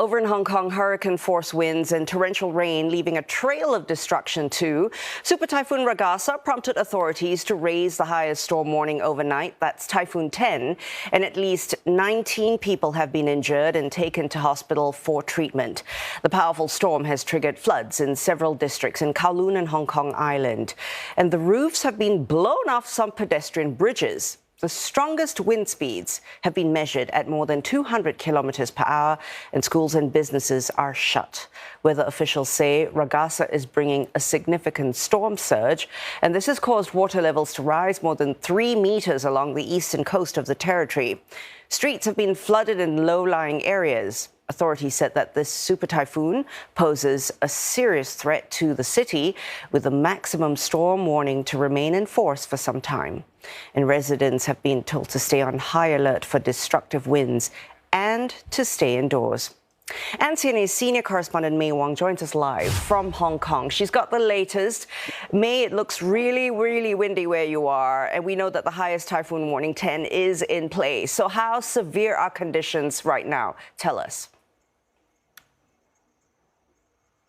Over in Hong Kong, hurricane-force winds and torrential rain leaving a trail of destruction too. Super Typhoon Ragasa prompted authorities to raise the highest storm warning overnight. That's Typhoon 10. And at least 19 people have been injured and taken to hospital for treatment. The powerful storm has triggered floods in several districts in Kowloon and Hong Kong Island. And the roofs have been blown off some pedestrian bridges. The strongest wind speeds have been measured at more than 200 kilometers per hour, and schools and businesses are shut. Weather officials say Ragasa is bringing a significant storm surge, and this has caused water levels to rise more than 3 meters along the eastern coast of the territory. Streets have been flooded in low-lying areas. Authorities said that this super typhoon poses a serious threat to the city, with a maximum storm warning to remain in force for some time. And residents have been told to stay on high alert for destructive winds and to stay indoors. And CNA's senior correspondent Wong joins us live from Hong Kong. She's got the latest. May, it looks really, really windy where you are, and we know that the highest typhoon warning 10 is in place. So how severe are conditions right now? Tell us.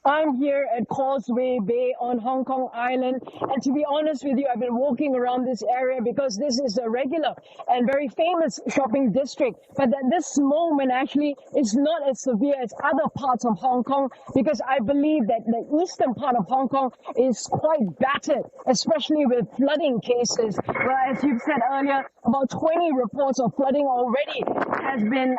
I'm here at Causeway Bay on Hong Kong Island, and to be honest with you, I've been walking around this area because this is a regular and very famous shopping district. But at this moment, actually, it's not as severe as other parts of Hong Kong, because I believe that the eastern part of Hong Kong is quite battered, especially with flooding cases. Well, as you've said earlier, about 20 reports of flooding already has been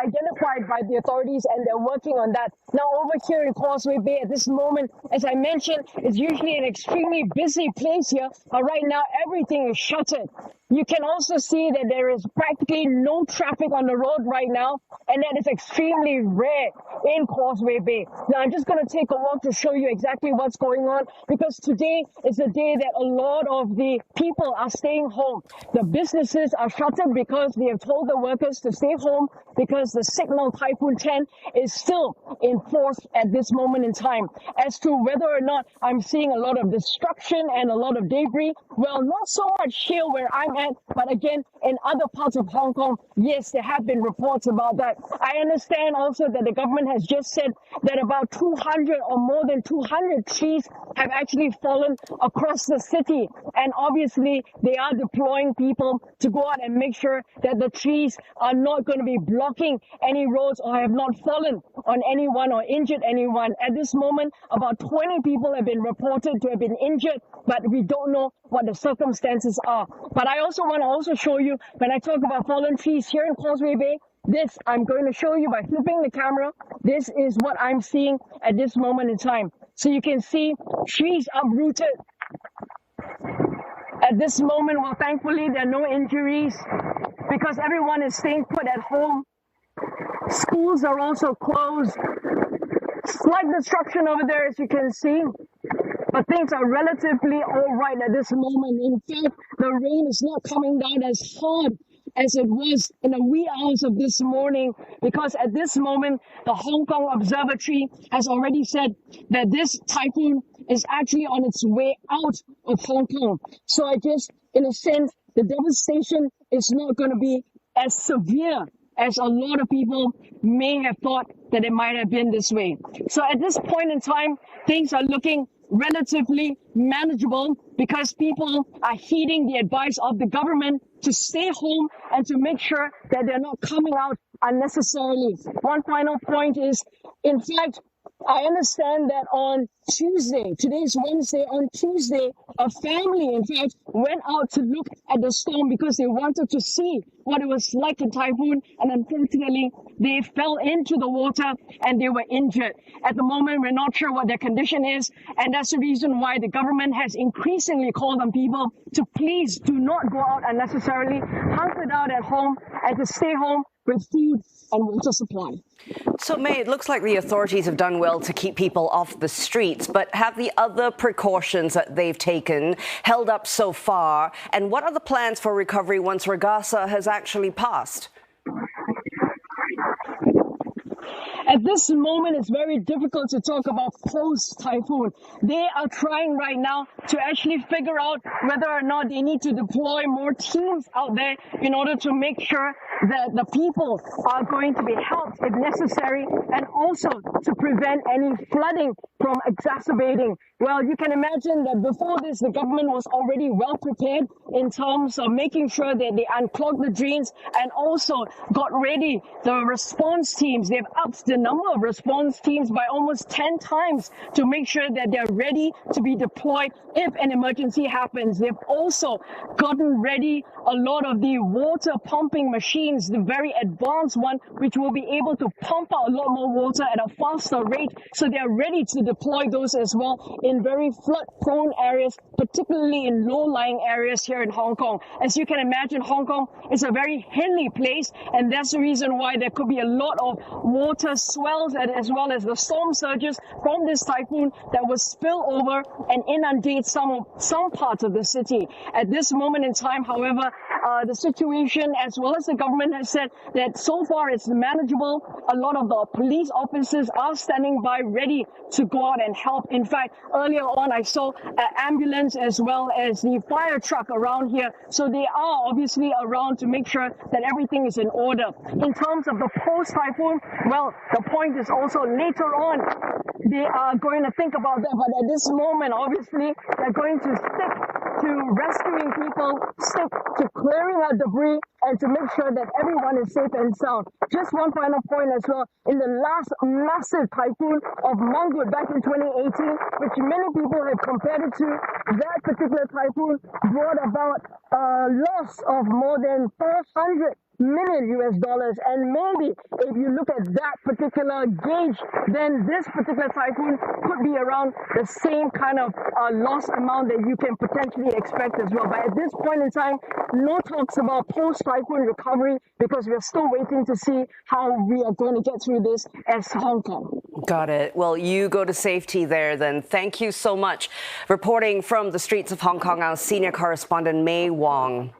identified by the authorities, and they're working on that. Now, over here in Causeway Bay at this moment, as I mentioned, it's usually an extremely busy place here, but right now everything is shuttered. You can also see that there is practically no traffic on the road right now, and that is extremely rare in Causeway Bay. Now, I'm just going to take a walk to show you exactly what's going on, because today is a day that a lot of the people are staying home. The businesses are shuttered because they have told the workers to stay home, because the signal Typhoon 10 is still in force at this moment in time. As to whether or not I'm seeing a lot of destruction and a lot of debris, well, not so much here where I'm at, but again, in other parts of Hong Kong, yes, there have been reports about that. I understand also that the government has just said that about 200 or more than 200 trees have actually fallen across the city. And obviously, they are deploying people to go out and make sure that the trees are not going to be blocking any roads or have not fallen on anyone or injured anyone. At this moment, about 20 people have been reported to have been injured, but we don't know what the circumstances are. But I also want to show you, when I talk about fallen trees here in Causeway Bay, this I'm going to show you by flipping the camera. This is what I'm seeing at this moment in time. So you can see trees uprooted. At this moment, well, thankfully, there are no injuries because everyone is staying put at home. Schools are also closed. Slight destruction over there, as you can see. But things are relatively all right at this moment. In fact, the rain is not coming down as hard as it was in the wee hours of this morning, because at this moment, the Hong Kong Observatory has already said that this typhoon is actually on its way out of Hong Kong. So I guess, in a sense, the devastation is not going to be as severe as a lot of people may have thought that it might have been this way. So at this point in time, things are looking relatively manageable because people are heeding the advice of the government to stay home and to make sure that they're not coming out unnecessarily. One final point is, in fact, I understand that on Tuesday, today's Wednesday, on Tuesday, a family, in fact, went out to look at the storm because they wanted to see what it was like in Typhoon, and unfortunately, they fell into the water and they were injured. At the moment, we're not sure what their condition is, and that's the reason why the government has increasingly called on people to please do not go out unnecessarily, hunker it out at home, and to stay home with food and water supply. So, May, it looks like the authorities have done well to keep people off the streets, but have the other precautions that they've taken held up so far? And what are the plans for recovery once Ragasa has actually passed? At this moment, it's very difficult to talk about post-typhoon. They are trying right now to actually figure out whether or not they need to deploy more teams out there in order to make sure that the people are going to be helped if necessary, and also to prevent any flooding from exacerbating. Well, you can imagine that before this, the government was already well prepared in terms of making sure that they unclogged the drains and also got ready the response teams. They've upped the number of response teams by almost 10 times to make sure that they're ready to be deployed if an emergency happens. They've also gotten ready a lot of the water pumping machines, the very advanced one, which will be able to pump out a lot more water at a faster rate. So they're ready to deploy those as well in very flood-prone areas, particularly in low-lying areas here in Hong Kong. As you can imagine, Hong Kong is a very hilly place, and that's the reason why there could be a lot of water swells and as well as the storm surges from this typhoon that will spill over and inundate some parts of the city. At this moment in time, however, the situation, as well as the government, has said that so far it's manageable. A lot of the police officers are standing by ready to go out and help. In fact, earlier on I saw an ambulance as well as the fire truck around here. So they are obviously around to make sure that everything is in order. In terms of the post-typhoon, well, the point is also later on they are going to think about that. But at this moment, obviously, they're going to stick to rescuing people, stick to clearing out debris, and to make sure that everyone is safe and sound. Just one final point as well. In the last massive typhoon of Monggut back in 2018, which many people have compared it to, that particular typhoon brought about a loss of more than $400 million US, and maybe if you look at that particular gauge, then this particular typhoon could be around the same kind of loss amount that you can potentially expect as well. But at this point in time, no talks about post-typhoon recovery, because we're still waiting to see how we are going to get through this as Hong Kong. Got it. Well, you go to safety there then. Thank you so much. Reporting from the streets of Hong Kong, our senior correspondent Wong.